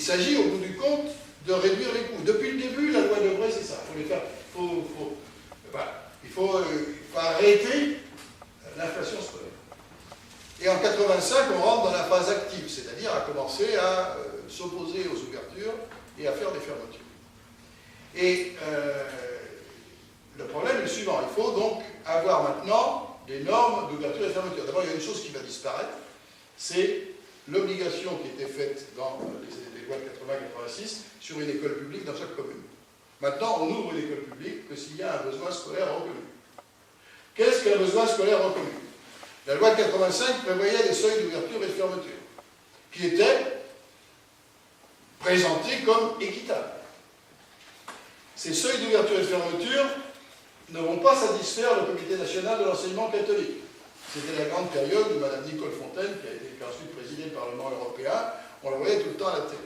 s'agit au bout du compte de réduire les coûts. Depuis le début, la loi Debré, c'est ça. Il faut arrêter l'inflation scolaire. Et en 85, on rentre dans la phase active, c'est-à-dire à commencer à s'opposer aux ouvertures et à faire des fermetures. Et le problème est le suivant. Il faut donc avoir maintenant des normes d'ouverture et de fermeture. D'abord, il y a une chose qui va disparaître, c'est l'obligation qui était faite dans les lois de 80-86 sur une école publique dans chaque commune. Maintenant, on ouvre une école publique que s'il y a un besoin scolaire reconnu. Qu'est-ce qu'un besoin scolaire reconnu? La loi de 85 prévoyait des seuils d'ouverture et de fermeture, qui étaient présentés comme équitables. Ces seuils d'ouverture et de fermeture ne vont pas satisfaire le Comité national de l'enseignement catholique. C'était la grande période où Mme Nicole Fontaine, qui a ensuite présidé le Parlement européen, on la voyait tout le temps à la télé.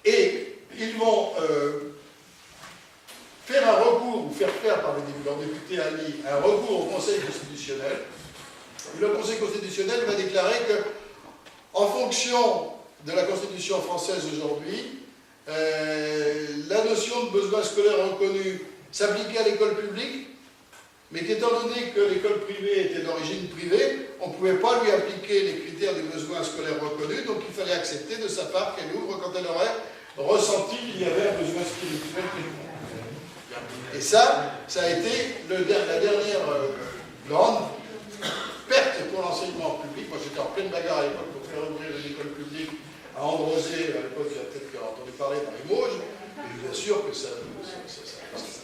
Et ils vont faire un recours, ou faire par leur député ami, un recours au Conseil constitutionnel. Et le Conseil constitutionnel va déclarer que, en fonction de la Constitution française aujourd'hui, la notion de besoin scolaire reconnu s'appliquait à l'école publique, mais qu'étant donné que l'école privée était d'origine privée, on ne pouvait pas lui appliquer les critères du besoin scolaire reconnu, donc il fallait accepter de sa part qu'elle ouvre quand elle aurait ressenti qu'il y avait un besoin spirituel. Et ça a été la dernière grande perte pour l'enseignement public. Moi, j'étais en pleine bagarre à l'époque pour faire ouvrir une école publique à Androsé. À l'époque, j'ai peut-être entendu parler dans les Mauges, et je vous assure que ça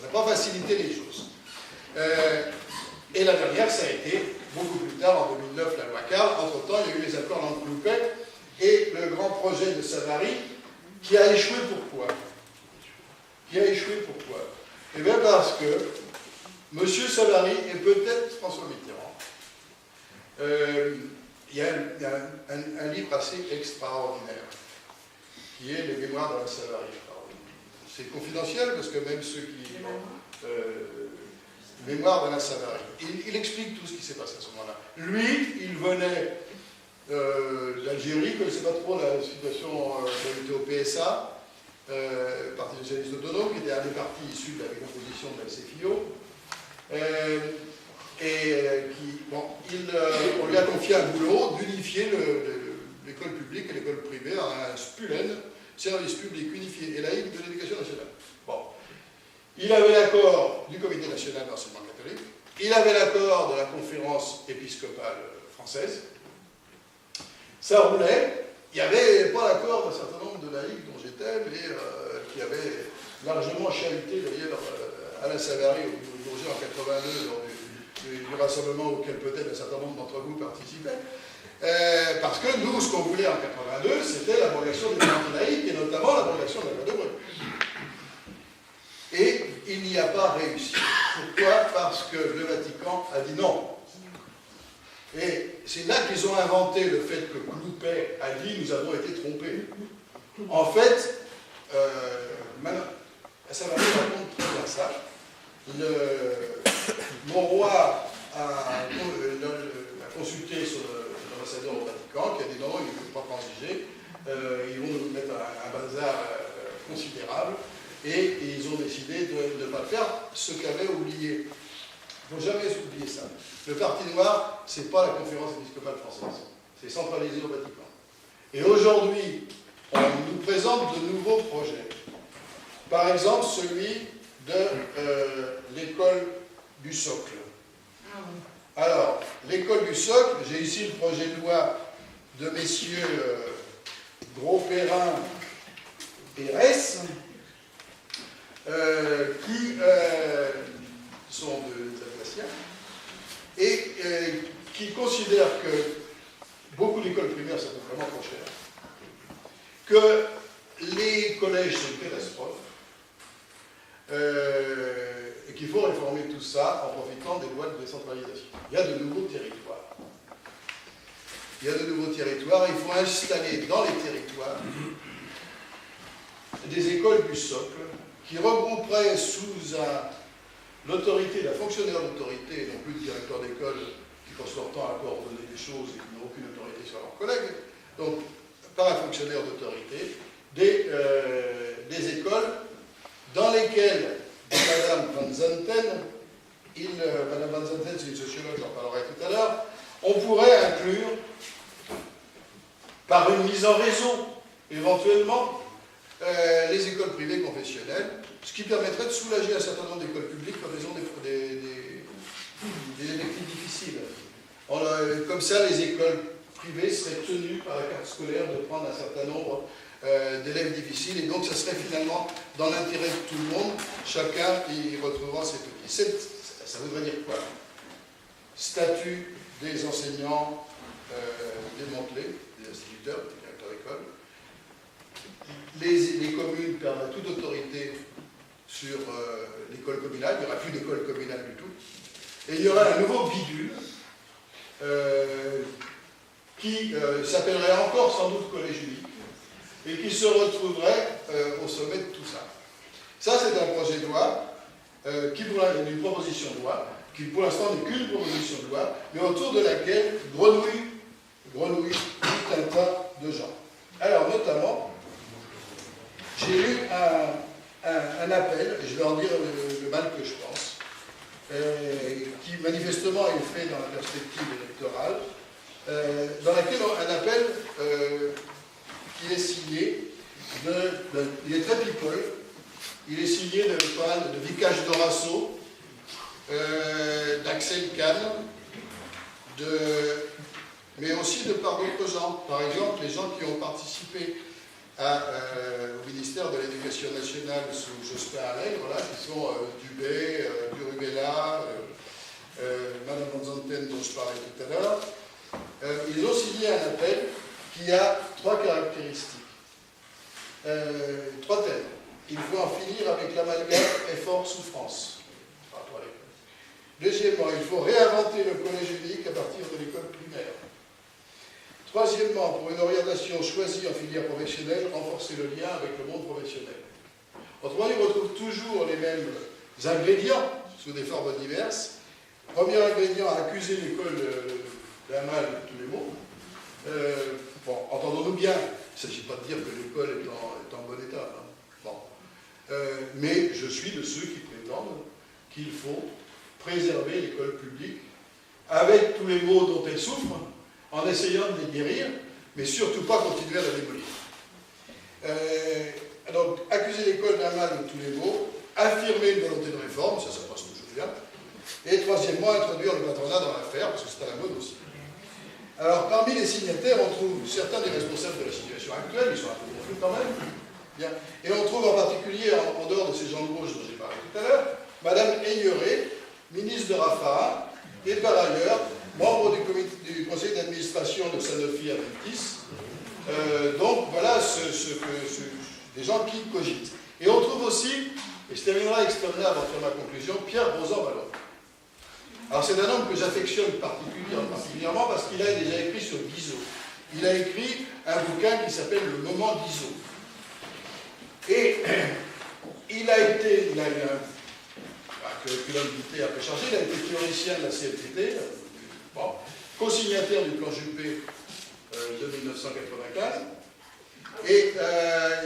n'a pas facilité les choses. Et la dernière, ça a été, beaucoup plus tard, en 2009, la loi Carle. Entre-temps, il y a eu les accords d'Anteloupet et le grand projet de Savary, qui a échoué. Pourquoi? Qui a échoué pourquoi? Eh bien parce que M. Savary et peut-être François Mitterrand, il y a un livre assez extraordinaire, qui est Les Mémoires d'Alain Savary. C'est confidentiel, parce que même ceux qui... Mémoires d'Alain Savary. Il explique tout ce qui s'est passé à ce moment-là. Lui, il venait d'Algérie, il ne connaissait pas trop la situation qui était au PSA, Parti socialiste autonome, qui était un des partis issus de la décomposition de la CFIO, on lui a confié un boulot d'unifier l'école publique et l'école privée dans un SPULEN, service public unifié et laïque de l'éducation nationale. Bon. Il avait l'accord du Comité national d'enseignement catholique, il avait l'accord de la conférence épiscopale française, ça roulait. Il n'y avait pas l'accord d'un certain nombre de laïcs dont j'étais, mais qui avaient largement chahuté d'ailleurs Alain Savary au Bourget en 82 lors du rassemblement auquel peut-être un certain nombre d'entre vous participaient. Parce que nous, ce qu'on voulait en 82, c'était l'abrogation des normes laïques et notamment l'abrogation de la loi Debré. Et il n'y a pas réussi. Pourquoi? Parce que le Vatican a dit non. Et c'est là qu'ils ont inventé le fait que Cloupet a dit « nous avons été trompés ». En fait, ça va me raconter très bien ça. Mon roi a consulté l'ambassadeur au Vatican qui a dit « non, il ne faut pas transiger, ils vont nous mettre un bazar considérable ». Et ils ont décidé de ne pas le faire, ce qu'avait oublié. Il ne faut jamais oublier ça. Le Parti noir, ce n'est pas la conférence épiscopale française. C'est centralisé au Vatican. Et aujourd'hui, on nous présente de nouveaux projets. Par exemple, celui de l'école du socle. Alors, l'école du socle, j'ai ici le projet de loi de messieurs Gros-Perrin et Ress, qui sont des Alsaciens et qui considèrent que beaucoup d'écoles primaires, ça coûte vraiment trop cher, que les collèges, c'est une catastrophe, et qu'il faut réformer tout ça en profitant des lois de décentralisation. Il y a de nouveaux territoires. Il y a de nouveaux territoires, il faut installer dans les territoires des écoles du socle qui regrouperaient sous l'autorité d'un fonctionnaire d'autorité, et non plus de directeur d'école qui passe leur temps à coordonner des choses et qui n'ont aucune autorité sur leurs collègues, donc par un fonctionnaires d'autorité, des écoles dans lesquelles Madame Van Zanten, Madame Van Zanten c'est une sociologue, j'en parlerai tout à l'heure, on pourrait inclure par une mise en réseau, éventuellement, les écoles privées confessionnelles, ce qui permettrait de soulager un certain nombre d'écoles publiques en raison des effectifs difficiles. Comme ça, les écoles privées seraient tenues par la carte scolaire de prendre un certain nombre d'élèves difficiles, et donc ça serait finalement dans l'intérêt de tout le monde, chacun y retrouvant ses petits. Ça voudrait dire quoi? Statut des enseignants démantelés, des instituteurs, des directeurs d'école. Les communes perdent toute autorité sur l'école communale, il n'y aura plus d'école communale du tout. Et il y aura un nouveau bidule qui s'appellerait encore sans doute collège unique et qui se retrouverait au sommet de tout ça. Ça, c'est un projet de loi, une proposition de loi, qui pour l'instant n'est qu'une proposition de loi, mais autour de laquelle grenouille tout un tas de gens. Alors, notamment, j'ai eu un appel, et je vais en dire le mal que je pense, qui manifestement est fait dans la perspective électorale, dans laquelle un appel qui est signé il est très people, il est signé de Vikash Dorasso, d'Axel Kahn, mais aussi par d'autres gens. Par exemple, les gens qui ont participé au ministère de l'Éducation nationale sous Jospin Allègre, là, qui sont Dubé, Durubella, Madame Van Zanten dont je parlais tout à l'heure. Ils ont signé un appel qui a trois caractéristiques, trois thèmes. Il faut en finir avec l'amalgame effort-souffrance. Deuxièmement, il faut réinventer le collège unique à partir de l'école primaire. Troisièmement, pour une orientation choisie en filière professionnelle, renforcer le lien avec le monde professionnel. Autrement dit, on retrouve toujours les mêmes ingrédients, sous des formes diverses. Premier ingrédient, accuser l'école d'un mal de tous les maux. Bon, entendons-nous bien, il ne s'agit pas de dire que l'école est en bon état. Hein. Bon. Mais je suis de ceux qui prétendent qu'il faut préserver l'école publique avec tous les maux dont elle souffre, en essayant de les guérir, mais surtout pas continuer à la démolir. Donc, accuser l'école d'un mal de tous les maux, affirmer une volonté de réforme, ça passe toujours bien, et troisièmement, introduire le patronat dans l'affaire, parce que c'est à la mode aussi. Alors, parmi les signataires, on trouve certains des responsables de la situation actuelle, ils sont un peu confus quand même, bien. Et on trouve en particulier, en dehors de ces gens de gauche dont j'ai parlé tout à l'heure, Madame Ayeré, ministre de Rafah, et par ailleurs, membre du conseil d'administration de Sanofi Aventis. Donc voilà des gens qui cogitent. Et on trouve aussi, et je terminerai avec ce terme-là avant de faire ma conclusion, Pierre Rosan-Vallon. Alors c'est un homme que j'affectionne particulièrement parce qu'il a déjà écrit sur Guizot. Il a écrit un bouquin qui s'appelle Le moment Guizot. Et il a eu un curriculum vitae un peu chargé, il a été théoricien de la CFDT, bon, co-signataire du plan Juppé de 1995, et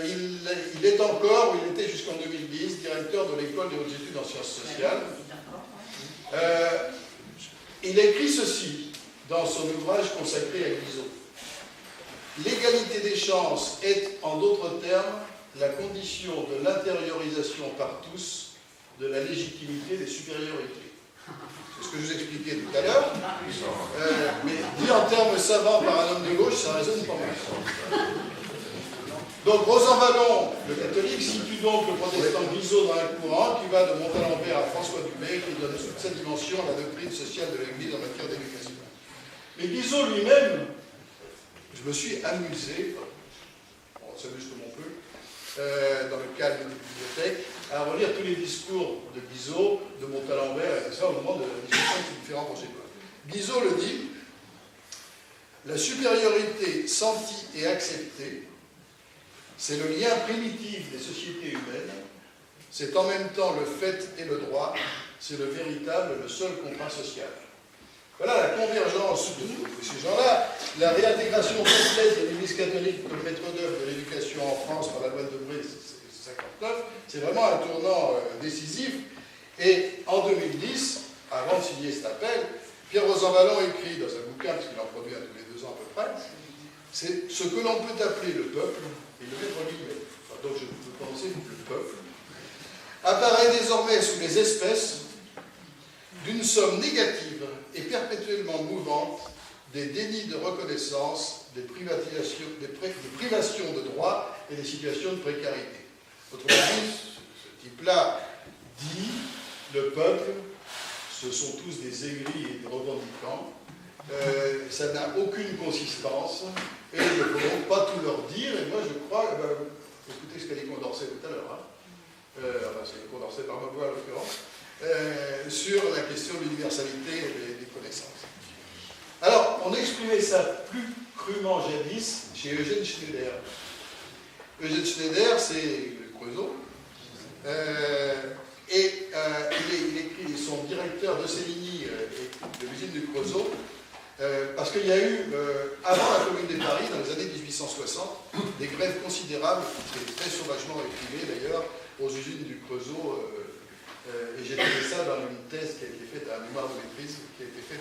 il était jusqu'en 2010 directeur de l'école des hautes études en sciences sociales. Il écrit ceci dans son ouvrage consacré à Guizot. L'égalité des chances est, en d'autres termes, la condition de l'intériorisation par tous de la légitimité des supériorités. C'est ce que je vous expliquais tout à l'heure, mais dit en termes savants par un homme de gauche, ça résonne pas mal. Donc Rosan-Vallon, le catholique, situe donc le protestant Guizot dans un courant qui va de Montalembert à François Dubé, qui donne toute sa dimension à la doctrine sociale de l'Église en matière d'éducation. Mais Guizot lui-même, je me suis amusé, on s'amuse comme on peut, dans le cadre de la bibliothèque, à relire tous les discours de Guizot, de Montalembert et tout ça au moment de la discussion de différents projets de loi. Guizot le dit, la supériorité sentie et acceptée, c'est le lien primitif des sociétés humaines, c'est en même temps le fait et le droit, c'est le seul contrat social. Voilà la convergence de ces gens-là, la réintégration complète de l'Église catholique comme maître d'œuvre de l'éducation en France par la loi de Debré, c'est 59, c'est vraiment un tournant décisif. Et en 2010, avant de signer cet appel, Pierre Rosanvallon écrit dans un bouquin, parce qu'il en produit un tous les 2 ans à peu près, c'est ce que l'on peut appeler le peuple, et le met en guillemets, donc je peux penser le peuple, apparaît désormais sous les espèces d'une somme négative et perpétuellement mouvante des dénis de reconnaissance, des privations de droits et des situations de précarité. Autrement dit, ce type-là dit le peuple, ce sont tous des aigris et des revendiquants, ça n'a aucune consistance, et il ne faut donc pas tout leur dire, et moi je crois, écoutez ce qu'a dit Condorcet tout à l'heure, enfin c'est Condorcet par ma voix en l'occurrence, sur la question de l'universalité des connaissances. Alors, on exprimait ça plus crûment jadis chez Eugène Schneider. Eugène Schneider, c'est le Creusot, et il écrit son directeur de Céligny de l'usine du Creusot, parce qu'il y a eu, avant la Commune de Paris, dans les années 1860, des grèves considérables, qui étaient très sauvagement réprimées d'ailleurs, aux usines du Creusot, et j'ai trouvé ça dans une thèse qui a été faite, un mémoire de maîtrise, qui a été faite